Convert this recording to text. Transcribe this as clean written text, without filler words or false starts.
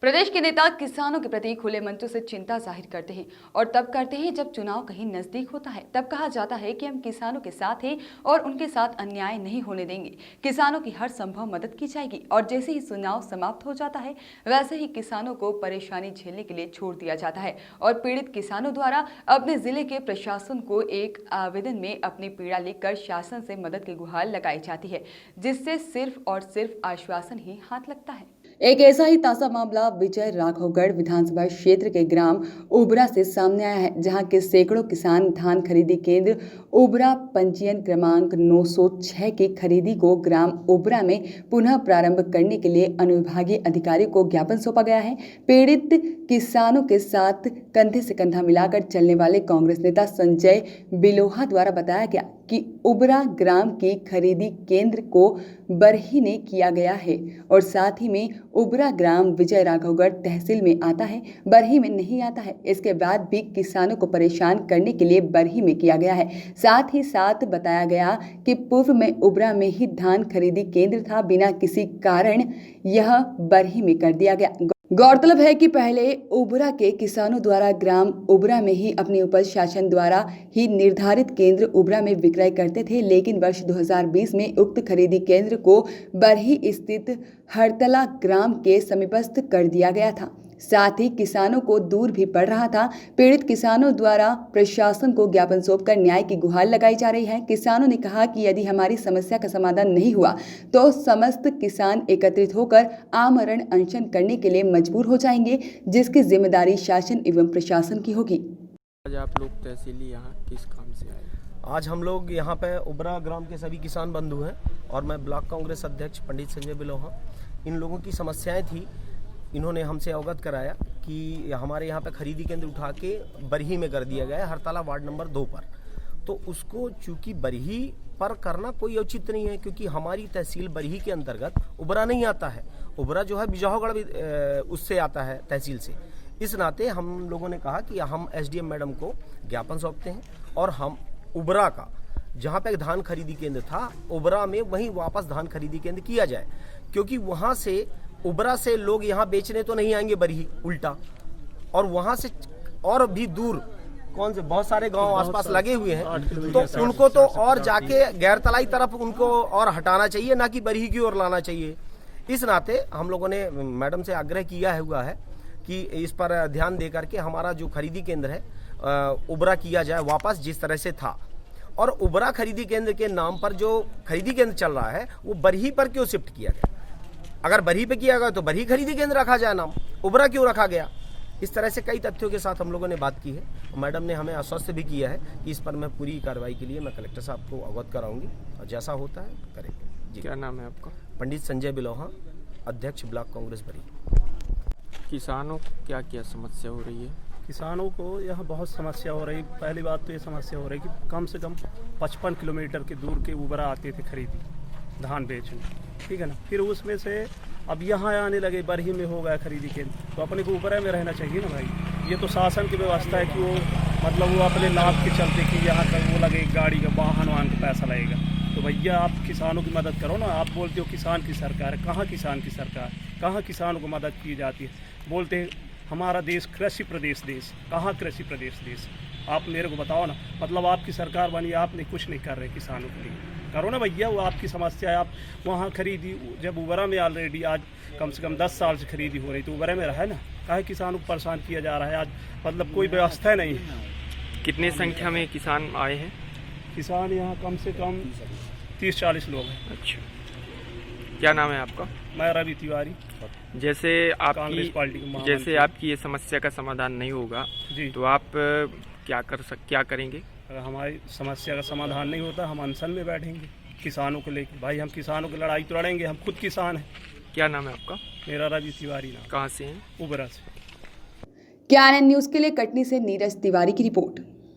प्रदेश के नेता किसानों के प्रति खुले मंचों से चिंता जाहिर करते हैं और तब करते हैं जब चुनाव कहीं नजदीक होता है। तब कहा जाता है कि हम किसानों के साथ हैं और उनके साथ अन्याय नहीं होने देंगे, किसानों की हर संभव मदद की जाएगी। और जैसे ही चुनाव समाप्त हो जाता है वैसे ही किसानों को परेशानी झेलने के लिए छोड़ दिया जाता है और पीड़ित किसानों द्वारा अपने जिले के प्रशासन को एक आवेदन में अपनी पीड़ा लिखकर शासन से मदद की गुहार लगाई जाती है, जिससे सिर्फ और सिर्फ आश्वासन ही हाथ लगता है। एक ऐसा ही ताजा मामला विजय राघवगढ़ विधानसभा क्षेत्र के ग्राम ओबरा से सामने आया है, जहां के सैकड़ों किसान धान खरीदी केंद्र ओबरा पंजीयन क्रमांक 906 की खरीदी को ग्राम ओबरा में पुनः प्रारंभ करने के लिए अनुविभागीय अधिकारी को ज्ञापन सौंपा गया है। पीड़ित किसानों के साथ कंधे से कंधा मिलाकर चलने वाले कांग्रेस नेता संजय बिलोहा द्वारा बताया गया कि ओबरा ग्राम की खरीदी केंद्र को बरही ने किया गया है और साथ ही में ओबरा ग्राम विजय राघवगढ़ तहसील में आता है, बरही में नहीं आता है। इसके बाद भी किसानों को परेशान करने के लिए बरही में किया गया है। साथ ही साथ बताया गया कि पूर्व में ओबरा में ही धान खरीदी केंद्र था, बिना किसी कारण यह बरही में कर दिया गया। गौरतलब है कि पहले ओबरा के किसानों द्वारा ग्राम ओबरा में ही अपनी उपज शासन द्वारा ही निर्धारित केंद्र ओबरा में विक्रय करते थे, लेकिन वर्ष 2020 में उक्त खरीदी केंद्र को बरही स्थित हरतला ग्राम के समीपस्थ कर दिया गया था। साथ ही किसानों को दूर भी पड़ रहा था। पीड़ित किसानों द्वारा प्रशासन को ज्ञापन सौंपकर न्याय की गुहार लगाई जा रही है। किसानों ने कहा कि यदि हमारी समस्या का समाधान नहीं हुआ तो समस्त किसान एकत्रित होकर आमरण अनशन करने के लिए मजबूर हो जाएंगे, जिसकी जिम्मेदारी शासन एवं प्रशासन की होगी। आज आप लोग तहसीली यहाँ किस काम से आए? आज हम लोग यहाँ पे ओबरा ग्राम के सभी किसान बंधु हैं और मैं ब्लॉक कांग्रेस अध्यक्ष पंडित संजय बिलोहा। इन लोगों की समस्याएं थी, इन्होंने हमसे अवगत कराया कि हमारे यहाँ पे खरीदी केंद्र उठा के बरही में कर दिया गया है, हरताला वार्ड नंबर 2 पर। तो उसको चूंकि बरही पर करना कोई उचित नहीं है, क्योंकि हमारी तहसील बरही के अंतर्गत ओबरा नहीं आता है। ओबरा जो है बिजौगढ़ उससे आता है तहसील से। इस नाते हम लोगों ने कहा कि हम एसडीएम मैडम को ज्ञापन सौंपते हैं और हम ओबरा का जहाँ पे धान खरीदी केंद्र था ओबरा में वहीं वापस धान खरीदी केंद्र किया जाए, क्योंकि वहाँ से ओबरा से लोग यहाँ बेचने तो नहीं आएंगे बरही, उल्टा। और वहाँ से और भी दूर कौन से बहुत सारे गांव आसपास लगे हुए हैं, तो उनको तो और जाके गैरतलाई तरफ उनको और हटाना चाहिए, ना कि बरही की ओर लाना चाहिए। इस नाते हम लोगों ने मैडम से आग्रह किया हुआ है कि इस पर ध्यान दे करके हमारा जो खरीदी केंद्र है ओबरा किया जाए वापस जिस तरह से था। और ओबरा खरीदी केंद्र के नाम पर जो खरीदी केंद्र चल रहा है वो बरही पर क्यों शिफ्ट किया गया? अगर बरही पे किया गया तो बरही खरीदी केंद्र रखा जाए, नाम ओबरा क्यों रखा गया? इस तरह से कई तथ्यों के साथ हम लोगों ने बात की है। मैडम ने हमें आश्वस्त भी किया है कि इस पर मैं पूरी कार्रवाई के लिए मैं कलेक्टर साहब को अवगत कराऊंगी और जैसा होता है करेंगे। जी, क्या नाम है आपका? पंडित संजय बिलोहा, अध्यक्ष ब्लॉक कांग्रेस बरही। किसानों को क्या क्या समस्या हो रही है? किसानों को यहाँ बहुत समस्या हो रही। पहली बात तो ये समस्या हो रही कि कम से कम 55 किलोमीटर के दूर के ओबरा आते थे खरीदी धान बेचने, ठीक है ना। फिर उसमें से अब यहाँ आने लगे, बरही में हो गया खरीदी केंद्र, तो अपने को ओबरा में रहना चाहिए ना भाई। ये तो शासन की व्यवस्था है कि वो मतलब वो अपने लाभ के चलते कि यहाँ का वो लगे गाड़ी का वाहन का पैसा लगेगा। तो भैया आप किसानों की मदद करो ना। आप बोलते हो किसान की सरकार है, कहाँ किसान की सरकार, कहाँ किसानों को मदद की जाती है? बोलते हैं हमारा देश कृषि प्रदेश देश, कहाँ कृषि प्रदेश देश? आप मेरे को बताओ ना। मतलब आपकी सरकार बनी, आपने कुछ नहीं कर रहे किसानों के लिए, करो ना भैया। वो आपकी समस्या है। आप वहाँ खरीदी जब ओबरा में ऑलरेडी आज कम से कम 10 साल से खरीदी हो रही, तो ओबरा में रहा है ना, काहे किसानों को परेशान किया जा रहा है? आज मतलब कोई व्यवस्था नहीं है। कितनी संख्या में किसान आए हैं? किसान यहाँ कम से कम 30-40 लोग हैं। अच्छा, क्या नाम है आपका? मैं रवि तिवारी, जैसे कांग्रेस पार्टी का जैसे आपकी ये समस्या का समाधान नहीं होगा जी, तो आप क्या करेंगे? अगर हमारी समस्या का समाधान नहीं होता हम अनशन में बैठेंगे किसानों को लेकर। भाई हम किसानों की लड़ाई तो लड़ेंगे, हम खुद किसान हैं। क्या नाम है आपका? मेरा रवि तिवारी नाम। कहाँ से हैं? ओबरा से। KNN न्यूज के लिए कटनी से नीरज तिवारी की रिपोर्ट।